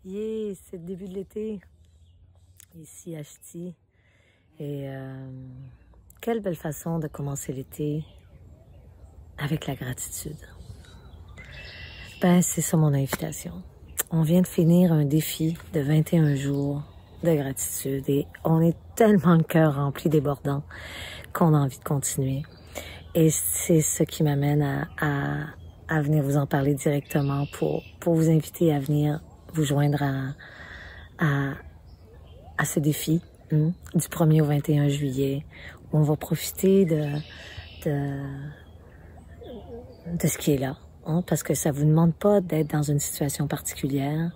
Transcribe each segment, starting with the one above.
Yeah, c'est le début de l'été, ici à Ch'ti. Et quelle belle façon de commencer l'été avec la gratitude. Ben, c'est ça mon invitation. On vient de finir un défi de 21 jours de gratitude et on est tellement le cœur rempli débordant qu'on a envie de continuer. Et c'est ce qui m'amène à venir vous en parler directement pour vous inviter à venir vous joindre à ce défi du 1er au 21 juillet où on va profiter de ce qui est là, parce que ça vous demande pas d'être dans une situation particulière,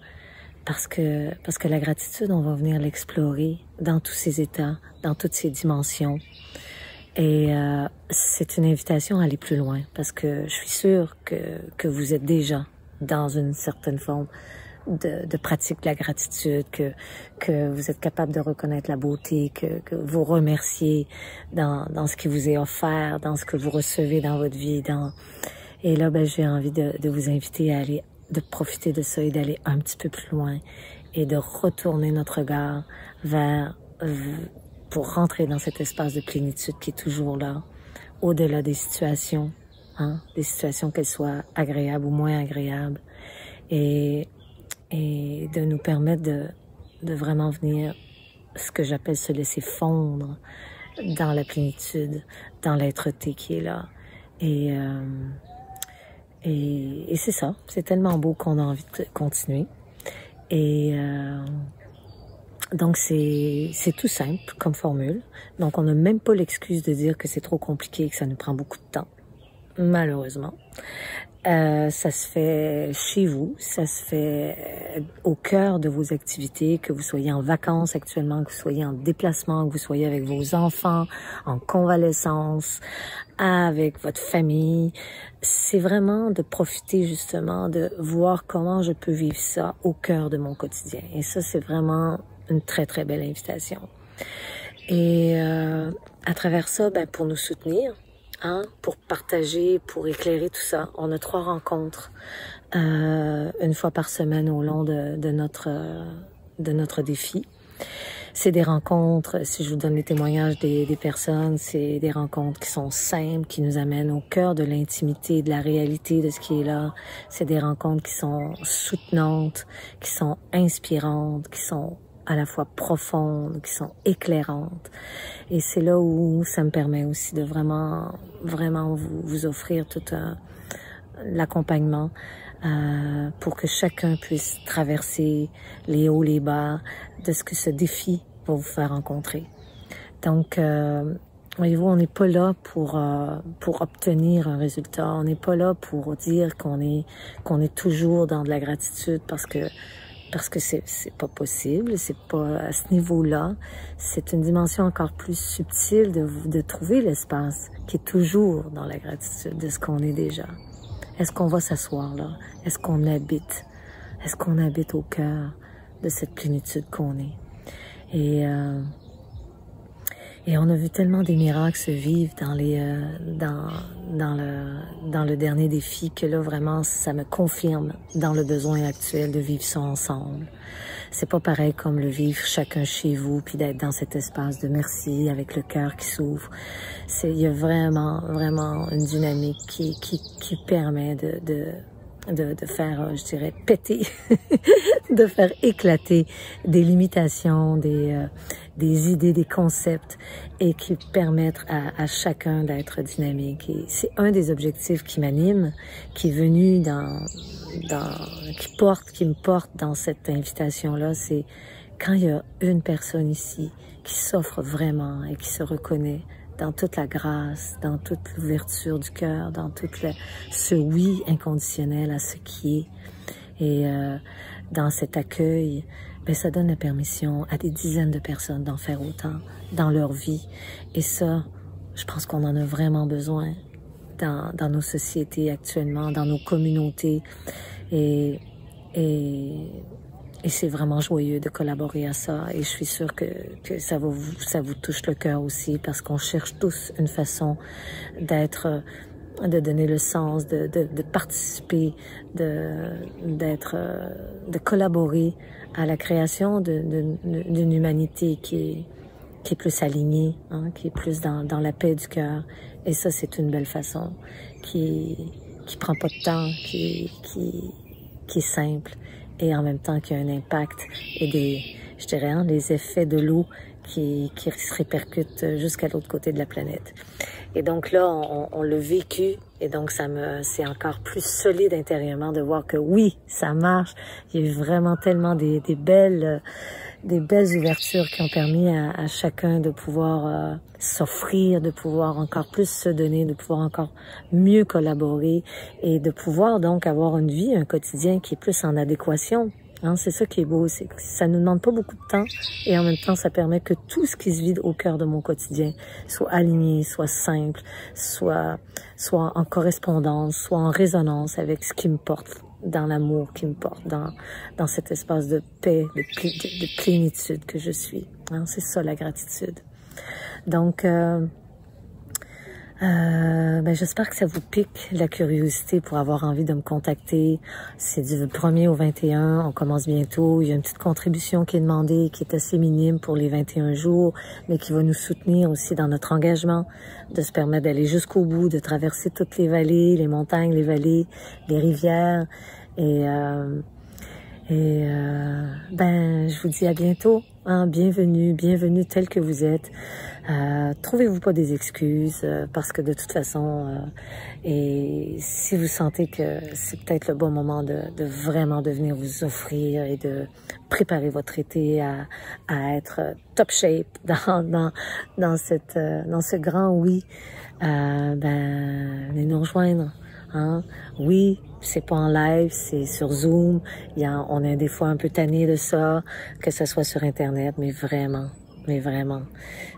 parce que la gratitude, on va venir l'explorer dans tous ses états, dans toutes ses dimensions. Et c'est une invitation à aller plus loin, parce que je suis sûre que vous êtes déjà dans une certaine forme de pratique de la gratitude, que vous êtes capable de reconnaître la beauté, que vous remerciez dans ce qui vous est offert, dans ce que vous recevez dans votre vie. Et là, ben, j'ai envie de vous inviter à aller, de profiter de ça et d'aller un petit peu plus loin et de retourner notre regard pour rentrer dans cet espace de plénitude qui est toujours là, au-delà des situations, des situations qu'elles soient agréables ou moins agréables, et de nous permettre de vraiment venir, ce que j'appelle se laisser fondre dans la plénitude, dans l'être-té qui est là. Et c'est ça, c'est tellement beau qu'on a envie de continuer. Et donc c'est tout simple comme formule. Donc on n'a même pas l'excuse de dire que c'est trop compliqué et que ça nous prend beaucoup de temps, malheureusement. Ça se fait chez vous, ça se fait au cœur de vos activités, que vous soyez en vacances actuellement, que vous soyez en déplacement, que vous soyez avec vos enfants, en convalescence, avec votre famille. C'est vraiment de profiter justement de voir comment je peux vivre ça au cœur de mon quotidien. Et ça, c'est vraiment une très, très belle invitation. Et à travers ça, ben, pour nous soutenir, pour partager, pour éclairer tout ça. On a 3 rencontres une fois par semaine au long de notre défi. C'est des rencontres, si je vous donne les témoignages des personnes, c'est des rencontres qui sont simples, qui nous amènent au cœur de l'intimité, de la réalité de ce qui est là. C'est des rencontres qui sont soutenantes, qui sont inspirantes, qui sont à la fois profondes, qui sont éclairantes. Et c'est là où ça me permet aussi de vraiment vous offrir tout l'accompagnement pour que chacun puisse traverser les hauts, les bas de ce que ce défi va vous faire rencontrer. Donc, voyez-vous, on n'est pas là pour obtenir un résultat. On n'est pas là pour dire qu'on est toujours dans de la gratitude parce que c'est pas possible, c'est pas à ce niveau-là. C'est une dimension encore plus subtile de trouver l'espace qui est toujours dans la gratitude de ce qu'on est déjà. Est-ce qu'on va s'asseoir là? Est-ce qu'on habite? Est-ce qu'on habite au cœur de cette plénitude qu'on est? Et on a vu tellement des miracles se vivre dans le dernier défi que là, vraiment, ça me confirme dans le besoin actuel de vivre ça ensemble. C'est pas pareil comme le vivre chacun chez vous, puis d'être dans cet espace de merci avec le cœur qui s'ouvre. Il y a vraiment une dynamique qui permet de faire, je dirais, péter, de faire éclater des limitations, des idées, des concepts, et qui permettent à chacun d'être dynamique. Et c'est un des objectifs qui m'anime, qui est venu qui me porte dans cette invitation-là, c'est quand il y a une personne ici qui s'offre vraiment et qui se reconnaît dans toute la grâce, dans toute l'ouverture du cœur, dans tout ce oui inconditionnel à ce qui est. Et dans cet accueil, ben, ça donne la permission à des dizaines de personnes d'en faire autant dans leur vie. Et ça, je pense qu'on en a vraiment besoin dans nos sociétés actuellement, dans nos communautés. Et c'est vraiment joyeux de collaborer à ça. Et je suis sûre que ça vous touche le cœur aussi, parce qu'on cherche tous une façon d'être de donner le sens, de participer, de collaborer à la création d'une humanité qui est plus alignée, hein, qui est plus dans la paix du cœur. Et ça, c'est une belle façon, qui prend pas de temps, qui est simple et en même temps qui a un impact et je dirais, hein, les effets de l'eau qui se répercutent jusqu'à l'autre côté de la planète. Et donc là, on l'a vécu et donc c'est encore plus solide intérieurement de voir que oui, ça marche. Il y a eu vraiment tellement des belles ouvertures qui ont permis à chacun de pouvoir s'offrir, de pouvoir encore plus se donner, de pouvoir encore mieux collaborer et de pouvoir donc avoir une vie, un quotidien qui est plus en adéquation. Hein, c'est ça qui est beau, c'est que ça nous demande pas beaucoup de temps et en même temps ça permet que tout ce qui se vide au cœur de mon quotidien soit aligné, soit simple, soit en correspondance, soit en résonance avec ce qui me porte, dans l'amour qui me porte, dans cet espace de paix, de plénitude que je suis. Hein, c'est ça la gratitude. Donc j'espère que ça vous pique la curiosité pour avoir envie de me contacter. C'est du 1er au 21, on commence bientôt. Il y a une petite contribution qui est demandée, qui est assez minime pour les 21 jours, mais qui va nous soutenir aussi dans notre engagement, de se permettre d'aller jusqu'au bout, de traverser toutes les vallées, les montagnes, les vallées, les rivières. Et je vous dis à bientôt. Hein, bienvenue tel que vous êtes. Trouvez-vous pas des excuses parce que de toute façon, et si vous sentez que c'est peut-être le bon moment de vraiment de venir vous offrir et de préparer votre été à être top shape dans ce grand oui, venez nous rejoindre. Hein? Oui, c'est pas en live, c'est sur Zoom. On est des fois un peu tanné de ça, que ce soit sur Internet, mais vraiment,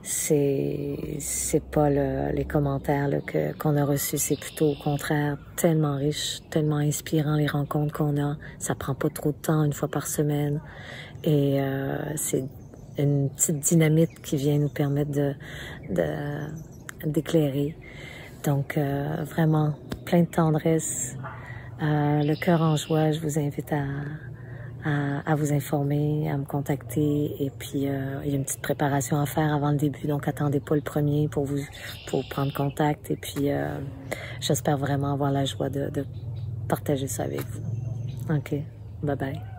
c'est pas les commentaires qu'on a reçus, c'est plutôt au contraire tellement riche, tellement inspirant les rencontres qu'on a. Ça prend pas trop de temps, une fois par semaine, et c'est une petite dynamite qui vient nous permettre d'éclairer. Donc, vraiment, plein de tendresse, le cœur en joie. Je vous invite à vous informer, à me contacter. Et puis, il y a une petite préparation à faire avant le début. Donc, attendez pas le premier pour prendre contact. Et puis, j'espère vraiment avoir la joie de partager ça avec vous. OK. Bye bye.